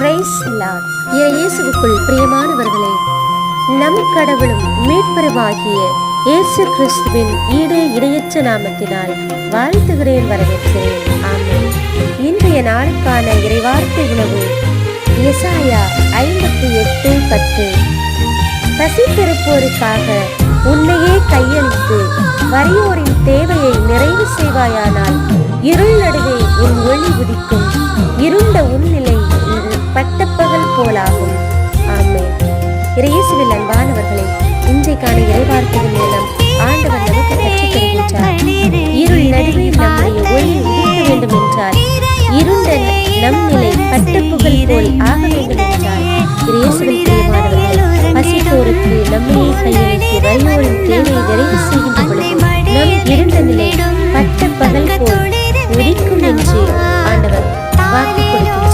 Price Lord. இயேசுவுக்குள் பிரியமானவர்களே, நம் கடவுளும் மீட்பருமாகிய இயேசு கிறிஸ்துவின் ஈடே இடையற்ற நாமத்தினால் வாழ்த்துகிறேன், வரவேற்கிறேன். ஆமென். இன்றைய நாளுக்கான இறைவார்த்தை உணவு எசாயா 58:10. பசித்திருப்போருக்காக உன்னையே கையளித்து வறியோரின் தேவையை நிறைவு செய்வாயானால் இருள் நடுவே உன் ஒளி உதிக்கும், இருண்ட உன்னிலை பட்டப்பகல் போலாகும். ஆமென். இயேசுவில் அன்பானவர்களே, இன்றைக்கான இறைவார்த்தையின் மூலம் ஆண்டவர் நமக்கு கற்றுத் தருகின்றார். இருள் நடுவே நம்முடைய ஒளி உதிக்க வேண்டும் என்றால் இருண்ட நம் நிலை பட்டப்புகழ் போல் ஆக வேண்டும் என்றால் இயேசுவில் பிரியமானவர்களே, பசித்தோருக்கு நம்மையே கையளித்து வறியோரின் தேவையை நிறைவு செய்கின்ற பொழுது நம் இருண்ட நிலை பட்டப்பகல் போல் உதிக்கும் என்று ஆண்டவர் வாக்கு கொடுக்கின்றார்.